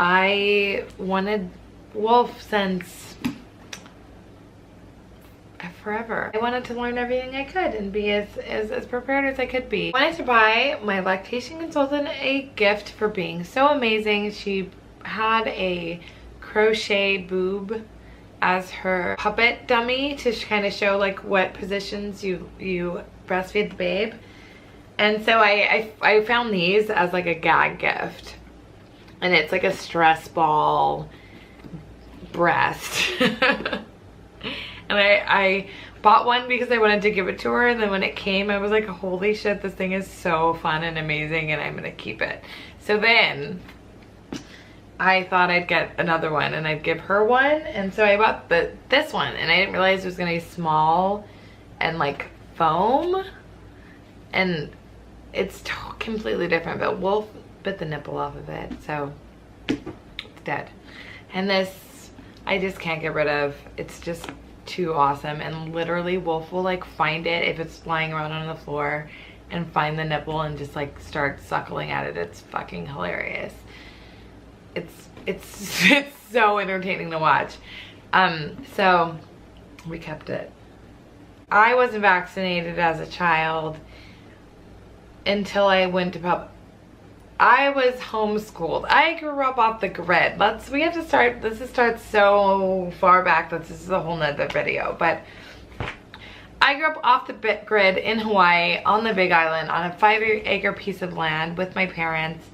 I wanted Wolf since forever. I wanted to learn everything I could and be as prepared as I could be. I wanted to buy my lactation consultant a gift for being so amazing. She had a crochet boob as her puppet dummy to kind of show like what positions you breastfeed the babe. And so I found these as like a gag gift. And it's like a stress ball breast. And I bought one because I wanted to give it to her, and then when it came I was like, holy shit, this thing is so fun and amazing and I'm gonna keep it. So then I thought I'd get another one and I'd give her one, and so I bought this one, and I didn't realize it was gonna be small and like foam, and it's completely different, but Wolf bit the nipple off of it, so it's dead. And this I just can't get rid of. It's just too awesome, and literally Wolf will like find it if it's flying around on the floor and find the nipple and just like start suckling at it. It's fucking hilarious. It's so entertaining to watch. So we kept it. I wasn't vaccinated as a child until I went to I was homeschooled. I grew up off the grid. We have to start, this starts so far back that this is a whole nother video, but I grew up off the grid in Hawaii on the Big Island on a 5-acre piece of land with my parents.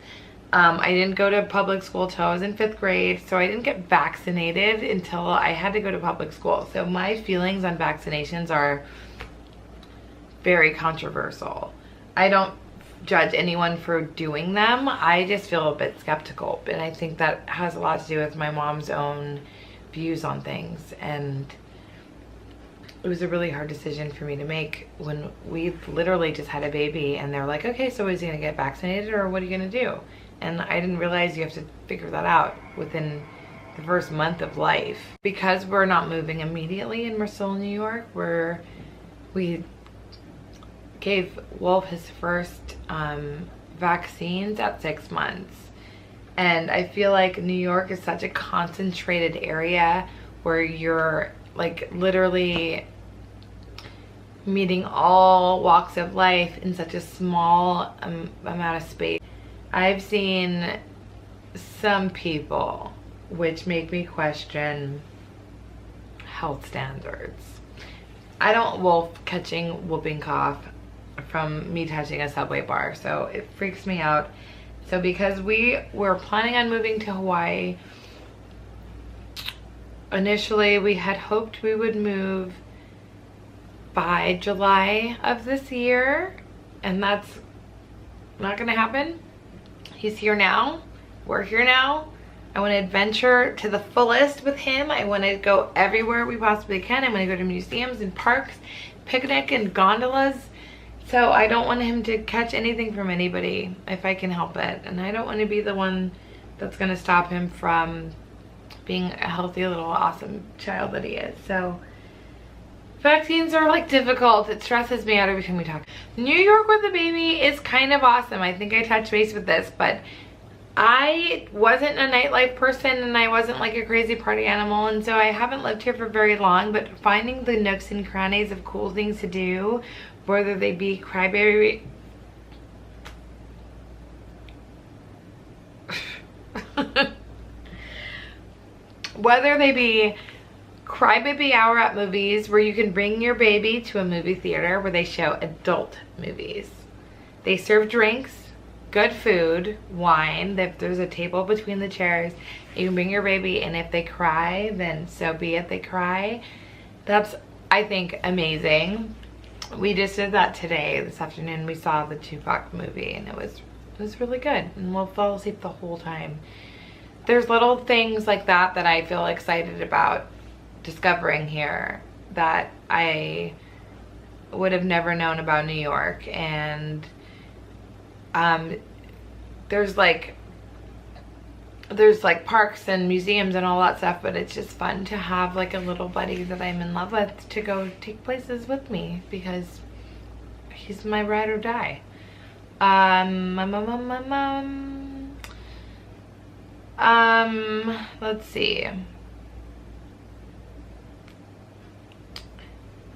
I didn't go to public school till I was in 5th grade, so I didn't get vaccinated until I had to go to public school. So my feelings on vaccinations are very controversial. I don't judge anyone for doing them. I just feel a bit skeptical, and I think that has a lot to do with my mom's own views on things, and it was a really hard decision for me to make when we literally just had a baby and they're like, okay, so is he gonna get vaccinated or what are you gonna do? And I didn't realize you have to figure that out within the first month of life. Because we're not moving immediately and we're still in New York, we gave Wolf his first vaccines at 6 months. And I feel like New York is such a concentrated area where you're like literally meeting all walks of life in such a small amount of space. I've seen some people which make me question health standards. I don't Wolf catching whooping cough from me touching a Subway bar, so it freaks me out. So because we were planning on moving to Hawaii, initially we had hoped we would move by July of this year, and that's not gonna happen. He's here now, we're here now. I want to adventure to the fullest with him. I want to go everywhere we possibly can. I want to go to museums and parks, picnic and gondolas. So I don't want him to catch anything from anybody if I can help it. And I don't want to be the one that's going to stop him from being a healthy little awesome child that he is. So vaccines are like difficult. It stresses me out every time we talk. New York with a baby is kind of awesome. I think I touched base with this, but I wasn't a nightlife person and I wasn't like a crazy party animal, and so I haven't lived here for very long, but finding the nooks and crannies of cool things to do, whether they be crybaby whether they be crybaby hour at movies, where you can bring your baby to a movie theater where they show adult movies. They serve drinks, good food, wine. If there's a table between the chairs, you can bring your baby, and if they cry, then so be it, they cry. That's, I think, amazing. We just did that today, this afternoon. We saw the Tupac movie, and it was really good, and we'll fall asleep the whole time. There's little things like that that I feel excited about discovering here that I would have never known about New York. And there's like parks and museums and all that stuff, but it's just fun to have like a little buddy that I'm in love with to go take places with me, because he's my ride or die. Let's see.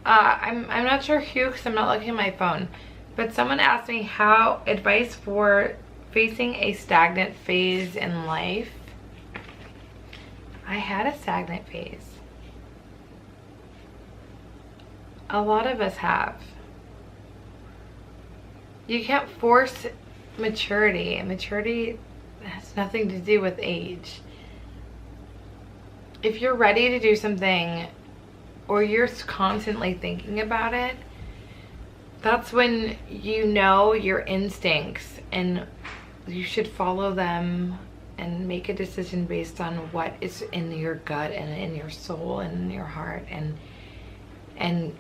I'm not sure who, because I'm not looking at my phone, but someone asked me how advice for facing a stagnant phase in life. I had a stagnant phase. A lot of us have. You can't force maturity. Maturity has nothing to do with age. If you're ready to do something, or you're constantly thinking about it, that's when you know your instincts and you should follow them and make a decision based on what is in your gut and in your soul and in your heart, and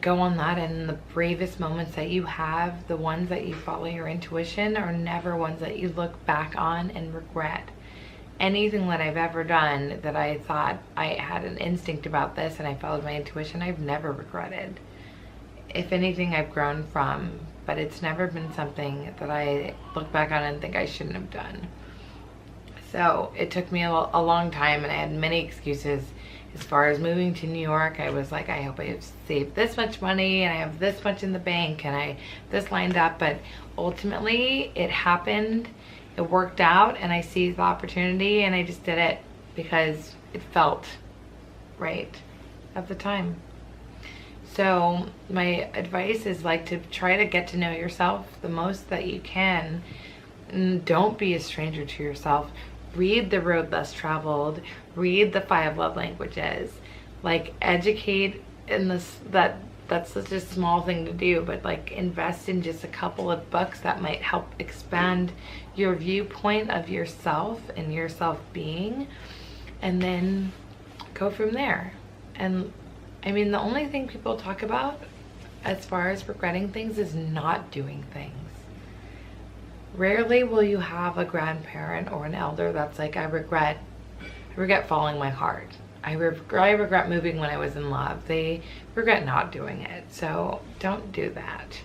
go on that. And the bravest moments that you have, the ones that you follow your intuition, are never ones that you look back on and regret. Anything that I've ever done that I thought I had an instinct about this and I followed my intuition, I've never regretted. If anything, I've grown from, but it's never been something that I look back on and think I shouldn't have done. So it took me a long time, and I had many excuses. As far as moving to New York, I was like, I hope I have saved this much money and I have this much in the bank and I this lined up, but ultimately it happened. It worked out, and I seized the opportunity, and I just did it because it felt right at the time. So my advice is like to try to get to know yourself the most that you can. And don't be a stranger to yourself. Read The Road Less Traveled. Read the 5 Love Languages. Like, educate in this, that's such a small thing to do, but like invest in just a couple of books that might help expand your viewpoint of yourself and your self-being, and then go from there. And I mean, the only thing people talk about as far as regretting things is not doing things. Rarely will you have a grandparent or an elder that's like, I regret following my heart. I regret moving when I was in love. They regret not doing it. So don't do that.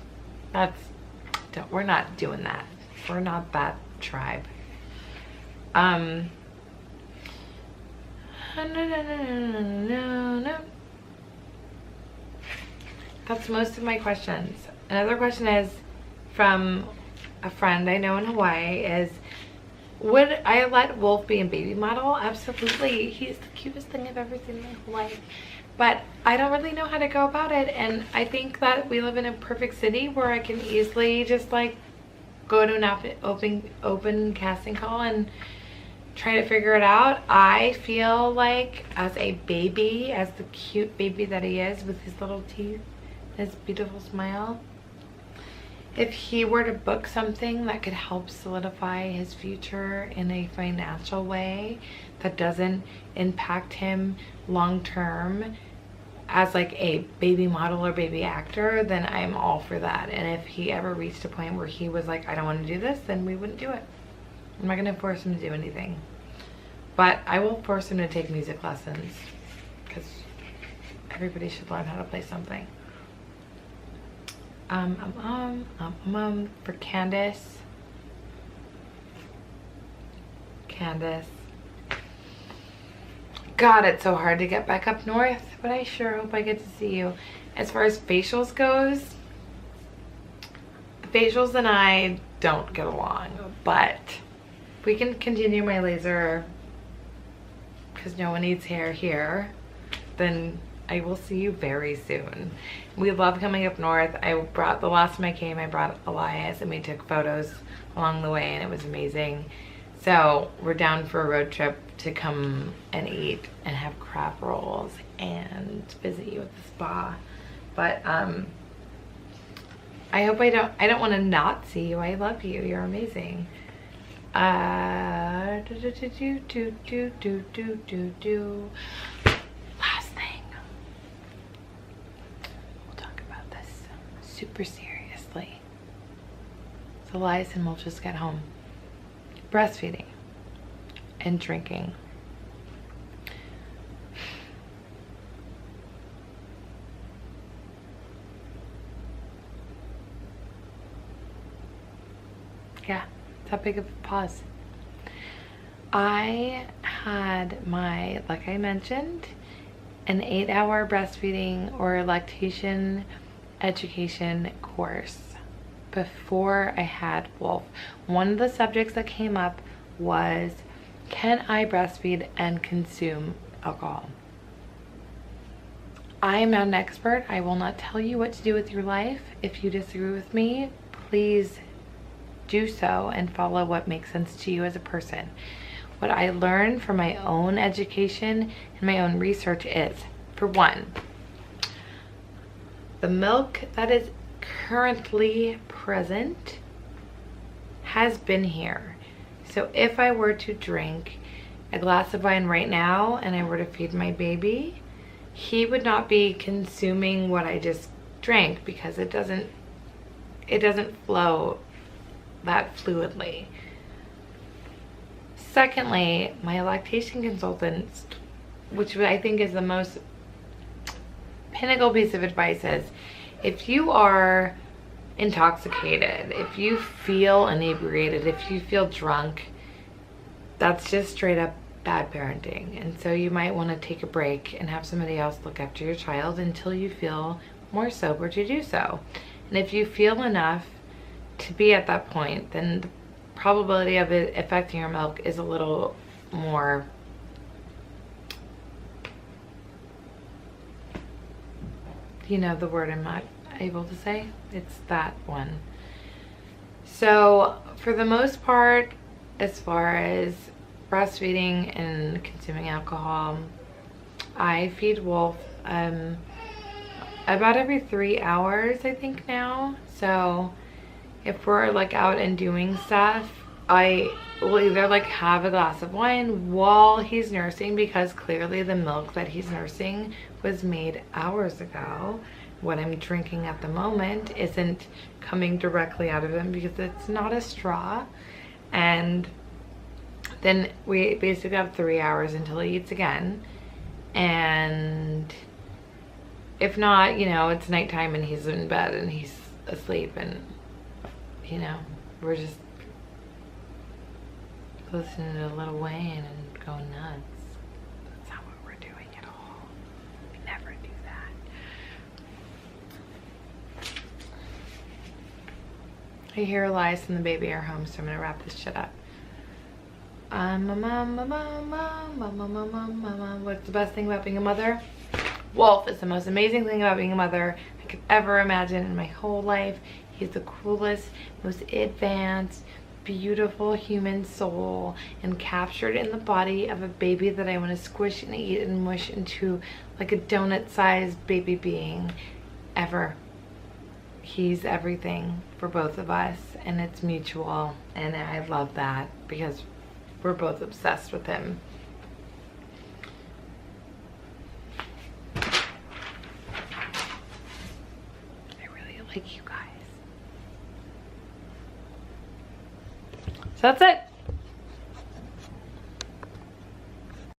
We're not doing that. We're not that tribe. No. That's most of my questions. Another question is from a friend I know in Hawaii is, would I let Wolf be a baby model? Absolutely. He's the cutest thing I've ever seen in my whole life. But I don't really know how to go about it. And I think that we live in a perfect city where I can easily just like go to an open casting call and try to figure it out. I feel like as a baby, as the cute baby that he is with his little teeth, his beautiful smile, if he were to book something that could help solidify his future in a financial way that doesn't impact him long term as like a baby model or baby actor, then I'm all for that. And if he ever reached a point where he was like, I don't want to do this, then we wouldn't do it. I'm not going to force him to do anything. But I will force him to take music lessons, because everybody should learn how to play something. For Candace. God, it's so hard to get back up north, but I sure hope I get to see you. As far as facials goes, facials and I don't get along, but we can continue my laser because no one needs hair here, then I will see you very soon. We love coming up north. The last time I came, I brought Elias and we took photos along the way and it was amazing. So we're down for a road trip to come and eat and have crab rolls and visit you at the spa. But I hope I don't want to not see you. I love you. You're amazing. Last thing. We'll talk about this super seriously. So Elias and we'll just get home. Breastfeeding and drinking. Yeah, it's that big of a pause. I had my, like I mentioned, an 8-hour breastfeeding or lactation education course before I had Wolf. One of the subjects that came up was, can I breastfeed and consume alcohol? I am not an expert. I will not tell you what to do with your life. If you disagree with me, please do so and follow what makes sense to you as a person. What I learned from my own education and my own research is, for one, the milk that is currently present has been here. So if I were to drink a glass of wine right now and I were to feed my baby, he would not be consuming what I just drank because it doesn't flow that fluidly. Secondly, my lactation consultant, which I think is the most pinnacle piece of advice, is if you are intoxicated, if you feel inebriated, if you feel drunk, that's just straight up bad parenting. And so you might want to take a break and have somebody else look after your child until you feel more sober to do so. And if you feel enough to be at that point, then the probability of it affecting your milk is a little more you know the word I'm not able to say. It's that one. So for the most part, as far as breastfeeding and consuming alcohol, I feed Wolf about every 3 hours, I think now. So if we're like out and doing stuff, I will either like have a glass of wine while he's nursing, because clearly the milk that he's nursing was made hours ago. What I'm drinking at the moment isn't coming directly out of him because it's not a straw. And then we basically have 3 hours until he eats again. And if not, you know, it's nighttime and he's in bed and he's asleep, and you know, we're just listening to Lil Wayne and going nuts. That's not what we're doing at all. We never do that. I hear Elias and the baby are home, so I'm gonna wrap this shit up. What's the best thing about being a mother? Wolf is the most amazing thing about being a mother I could ever imagine in my whole life. He's the coolest, most advanced, beautiful human soul, and captured in the body of a baby that I want to squish and eat and mush into like a donut-sized baby being ever. He's everything for both of us, and it's mutual, and I love that because we're both obsessed with him. I really like you guys. So that's it.